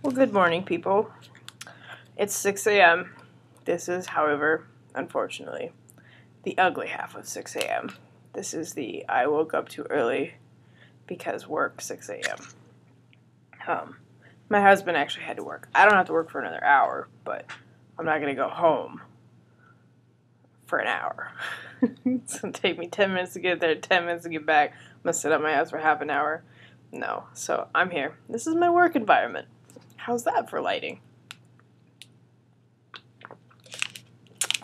Well, good morning, people. It's 6 a.m. This is, however, unfortunately, the ugly half of 6 a.m. This is the I woke up too early because work 6 a.m. My husband actually had to work. I don't have to work for another hour, but I'm not going to go home for an hour. It's going to take me 10 minutes to get there, 10 minutes to get back. I'm going to sit at my house for half an hour. No, so I'm here. This is my work environment. How's that for lighting?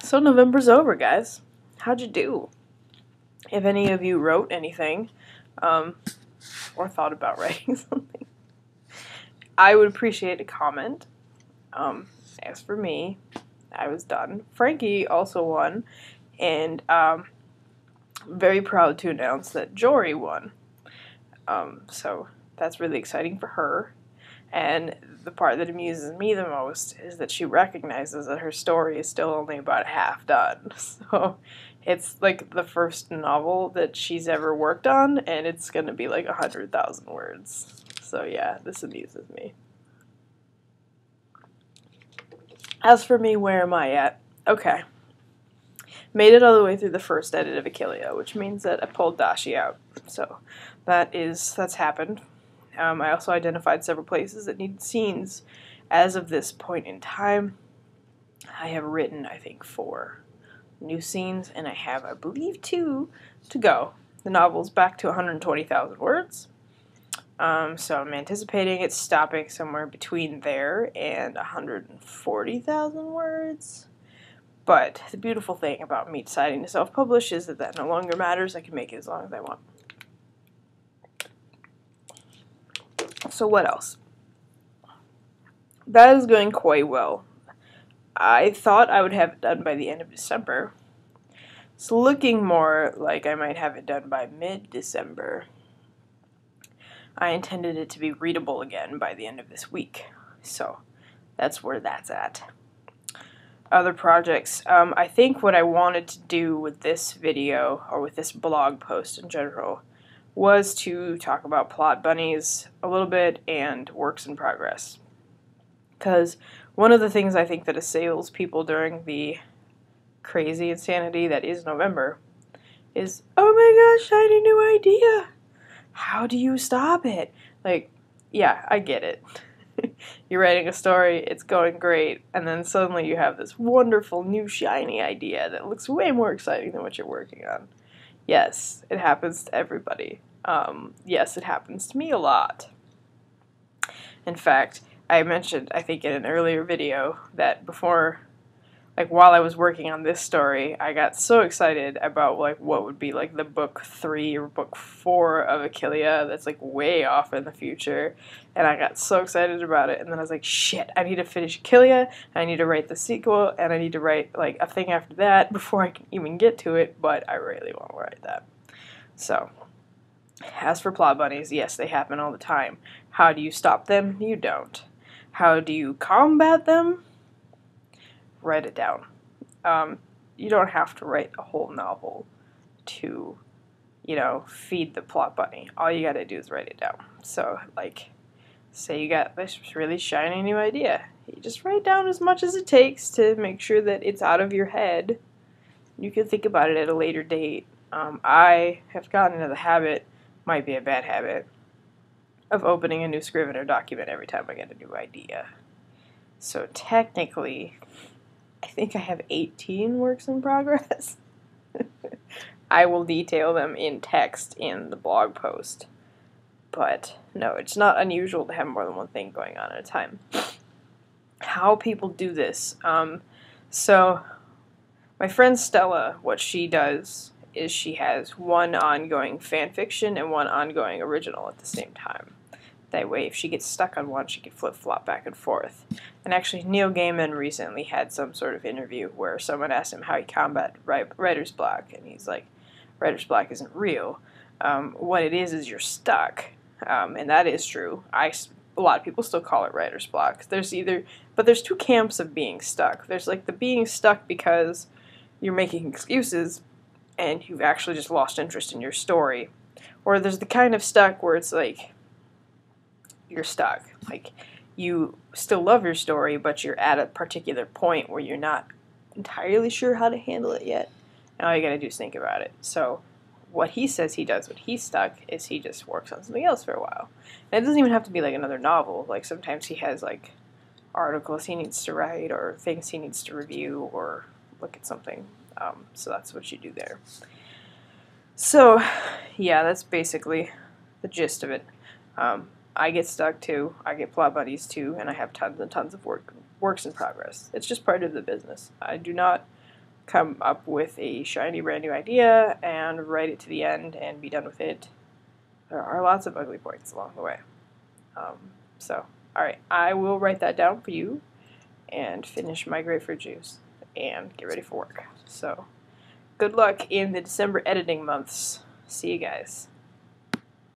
So November's over, guys. How'd you do? If any of you wrote anything, or thought about writing something, I would appreciate a comment. As for me, I was done. Frankie also won, and very proud to announce that Jory won. So that's really exciting for her. And the part that amuses me the most is that she recognizes that her story is still only about half done. So it's like the first novel that she's ever worked on, and it's going to be like 100,000 words. So yeah, this amuses me. As for me, where am I at? Okay. Made it all the way through the first edit of Achillea, which means that I pulled Dashi out. So that's happened. I also identified several places that needed scenes. As of this point in time, I have written, I think, 4 new scenes, and I have, I believe, 2 to go. The novel's back to 120,000 words, so I'm anticipating it stopping somewhere between there and 140,000 words. But the beautiful thing about me deciding to self-publish is that that no longer matters. I can make it as long as I want. So what else? That is going quite well. I thought I would have it done by the end of December. It's looking more like I might have it done by mid-December. I intended it to be readable again by the end of this week. So that's where that's at. Other projects. I think what I wanted to do with this video, or with this blog post in general, was to talk about plot bunnies a little bit and works in progress. Because one of the things I think that assails people during the crazy insanity that is November is, oh my gosh, shiny new idea! How do you stop it? Like, yeah, I get it. You're writing a story, it's going great, and then suddenly you have this wonderful new shiny idea that looks way more exciting than what you're working on. Yes, it happens to everybody. Yes, it happens to me a lot. In fact, I mentioned, I think in an earlier video, that before, like while I was working on this story, I got so excited about like what would be like the book 3 or book 4 of Achillea that's like way off in the future, and I got so excited about it, and then I was like, shit, I need to finish Achillea, I need to write the sequel, and I need to write like a thing after that before I can even get to it, but I really want to write that. So, as for plot bunnies, yes, they happen all the time. How do you stop them? You don't. How do you combat them? Write it down. You don't have to write a whole novel to, you know, feed the plot bunny. All you gotta do is write it down. So, like, say you got this really shiny new idea. You just write down as much as it takes to make sure that it's out of your head. You can think about it at a later date. I have gotten into the habit, might be a bad habit, of opening a new Scrivener document every time I get a new idea. So technically, I think I have 18 works in progress. I will detail them in text in the blog post. But no, it's not unusual to have more than one thing going on at a time. How people do this. So my friend Stella, what she does is she has one ongoing fanfiction and one ongoing original at the same time. That way, if she gets stuck on one, she can flip-flop back and forth. And actually, Neil Gaiman recently had some sort of interview where someone asked him how he combat writer's block, and he's like, writer's block isn't real. What it is you're stuck. And that is true. A lot of people still call it writer's block. But there's 2 camps of being stuck. There's like the being stuck because you're making excuses, and you've actually just lost interest in your story. Or there's the kind of stuck where it's like, you're stuck. Like, you still love your story, but you're at a particular point where you're not entirely sure how to handle it yet. And all you gotta do is think about it. So what he says he does when he's stuck is he just works on something else for a while. And it doesn't even have to be like another novel. Like sometimes he has like articles he needs to write or things he needs to review or look at something. So that's what you do there. So yeah, that's basically the gist of it. I get stuck too. I get plot buddies too, and I have tons and tons of works in progress. It's just part of the business. I do not come up with a shiny brand new idea and write it to the end and be done with it. There are lots of ugly points along the way. So, alright, I will write that down for you and finish my grapefruit juice and get ready for work. So, good luck in the December editing months. See you guys.